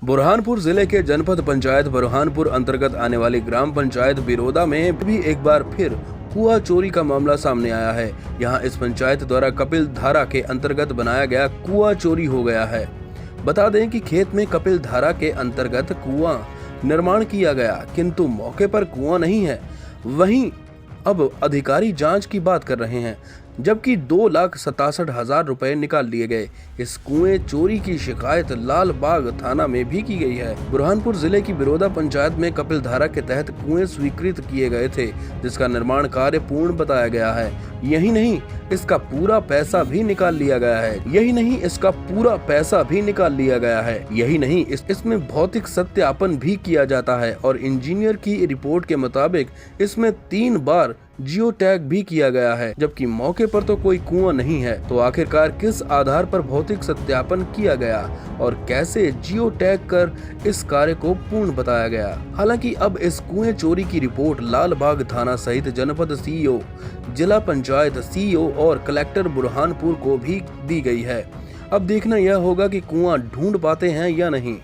बुरहानपुर जिले के जनपद पंचायत बुरहानपुर अंतर्गत आने वाली ग्राम पंचायत बिरोदा में भी एक बार फिर कुआं चोरी का मामला सामने आया है। यहां इस पंचायत द्वारा कपिल धारा के अंतर्गत बनाया गया कुआं चोरी हो गया है। बता दें कि खेत में कपिल धारा के अंतर्गत कुआं निर्माण किया गया, किंतु मौके पर कुआं नहीं है। वहीं अब अधिकारी जांच की बात कर रहे हैं, जबकि 2,67,000 रुपए निकाल लिए गए। इस कुएं चोरी की शिकायत लाल बाग थाना में भी की गई है। बुरहानपुर जिले की बिरोदा पंचायत में कपिल धारा के तहत कुएं स्वीकृत किए गए थे, जिसका निर्माण कार्य पूर्ण बताया गया है। यही नहीं, इसका पूरा पैसा भी निकाल लिया गया है। इसमें भौतिक सत्यापन भी किया जाता है और इंजीनियर की रिपोर्ट के मुताबिक इसमें 3 बार जियो टैग भी किया गया है, जबकि मौके पर तो कोई कुआं नहीं है। तो आखिरकार किस आधार पर भौतिक सत्यापन किया गया और कैसे जियो टैग कर इस कार्य को पूर्ण बताया गया? हालांकि अब इस कुएं चोरी की रिपोर्ट लाल बाग थाना सहित जनपद सीईओ, जिला पंचायत सीईओ और कलेक्टर बुरहानपुर को भी दी गई है। अब देखना यह होगा कि कुआं ढूंढ पाते हैं या नहीं।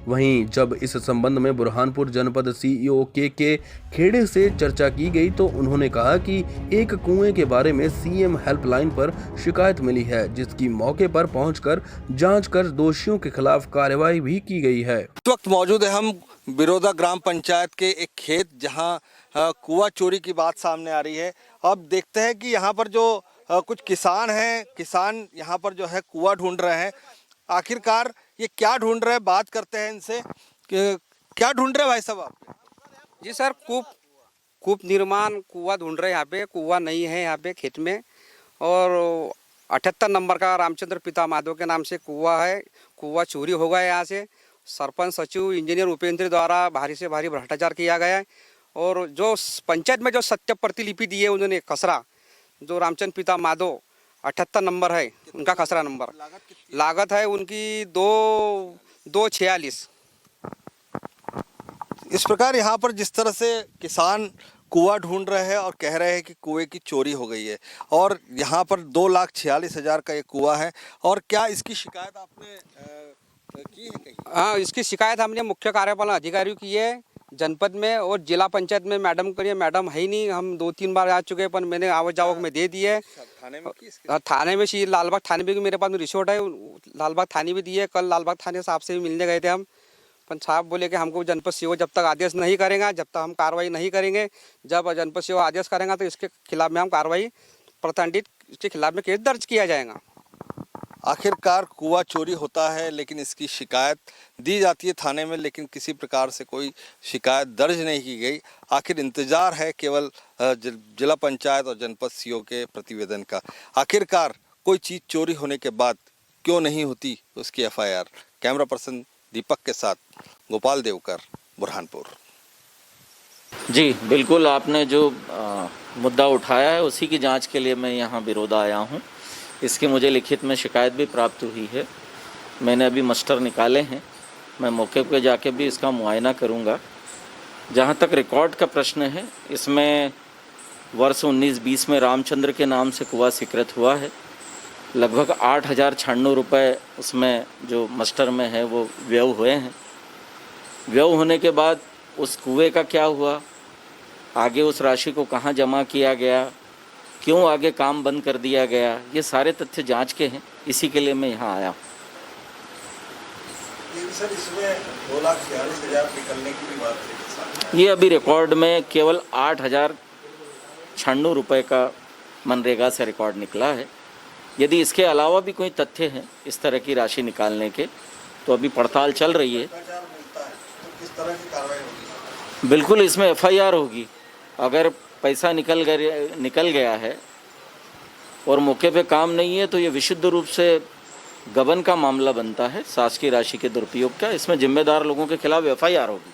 वहीं जब इस संबंध में बुरहानपुर जनपद सीईओ के खेड़े से चर्चा की गई तो उन्होंने कहा कि एक कुएं के बारे में सीएम हेल्पलाइन पर शिकायत मिली है, जिसकी मौके पर पहुंचकर जांच कर दोषियों के खिलाफ कार्रवाई भी की गई है। इस वक्त मौजूद है हम बिरोदा ग्राम पंचायत के एक खेत, जहां कुआं चोरी की बात सामने आ रही है। अब देखते हैं कि यहाँ पर जो कुछ किसान हैं, किसान यहाँ पर जो है कुआं ढूंढ रहे हैं। आखिरकार ये क्या ढूंढ रहे हैं, बात करते हैं इनसे। क्या ढूंढ रहे हैं भाई साहब आप? जी सर, कूप निर्माण कुआं ढूंढ रहे हैं। यहाँ पे कुआं नहीं है यहाँ पे खेत में, और 78 नंबर का रामचंद्र पिता माधव के नाम से कुआं है। कुआं चोरी हो गया यहाँ से। सरपंच, सचिव, इंजीनियर उपेंद्र द्वारा भारी से भारी भ्रष्टाचार किया गया है। और जो पंचायत में जो सत्य प्रतिलिपि दी है उन्होंने, खसरा जो रामचंद्र पिता माधव 78 नंबर है उनका खसरा नंबर, लागत है उनकी 246। इस प्रकार यहाँ पर जिस तरह से किसान कुआं ढूंढ रहे हैं और कह रहे हैं कि कुएं की चोरी हो गई है, और यहाँ पर 2,46,000 का ये कुआं है। और क्या इसकी शिकायत आपने की है कहीं? हाँ, इसकी शिकायत हमने मुख्य कार्यपालन अधिकारी की है जनपद में, और जिला पंचायत में मैडम करिए, मैडम है ही नहीं। हम 2-3 बार आ चुके हैं, पर मैंने आवक जावक में दे दी है। थाने में की? थाने में लालबाग थाने में भी मेरे पास में रिपोर्ट है, लालबाग थाने भी दी है। कल लालबाग थाने साहब से भी मिलने गए थे हम, पर साहब बोले कि हमको जनपद सीओ जब तक आदेश नहीं करेगा, जब तक हम कार्रवाई नहीं करेंगे। जब जनपद सीओ आदेश करेंगे तो इसके खिलाफ में हम कार्रवाई प्रतिबंधित, इसके खिलाफ में केस दर्ज किया जाएगा। आखिरकार कुआं चोरी होता है, लेकिन इसकी शिकायत दी जाती है थाने में, लेकिन किसी प्रकार से कोई शिकायत दर्ज नहीं की गई। आखिर इंतजार है केवल जिला पंचायत और जनपद सीओ के प्रतिवेदन का। आखिरकार कोई चीज़ चोरी होने के बाद क्यों नहीं होती उसकी एफआईआर। कैमरा पर्सन दीपक के साथ गोपाल देवकर, बुरहानपुर। जी बिल्कुल, आपने जो मुद्दा उठाया है उसी की जांच के लिए मैं यहाँ बिरोदा आया हूँ। इसकी मुझे लिखित में शिकायत भी प्राप्त हुई है। मैंने अभी मस्टर निकाले हैं, मैं मौके पर जाके भी इसका मुआयना करूँगा। जहाँ तक रिकॉर्ड का प्रश्न है, इसमें वर्ष 1920 में रामचंद्र के नाम से कुआं स्वीकृत हुआ है। लगभग 8,096 रुपये उसमें जो मस्टर में है वो व्यय हुए हैं। व्यय होने के बाद उस कुएं का क्या हुआ, आगे उस राशि को कहाँ जमा किया गया, क्यों आगे काम बंद कर दिया गया, ये सारे तथ्य जांच के हैं। इसी के लिए मैं यहाँ आया हूँ। सर, इसमें 2,46,000 निकलने की भी बात है। ये अभी रिकॉर्ड में केवल 8,096 रुपये का मनरेगा से रिकॉर्ड निकला है। यदि इसके अलावा भी कोई तथ्य हैं इस तरह की राशि निकालने के, तो अभी पड़ताल चल रही है। किस तरह की कार्रवाई होगी? बिल्कुल, इसमें एफआईआर होगी। अगर पैसा निकल गया है और मौके पे काम नहीं है, तो ये विशुद्ध रूप से गबन का मामला बनता है, शासकीय राशि के दुरुपयोग का। इसमें जिम्मेदार लोगों के खिलाफ एफआईआर होगी।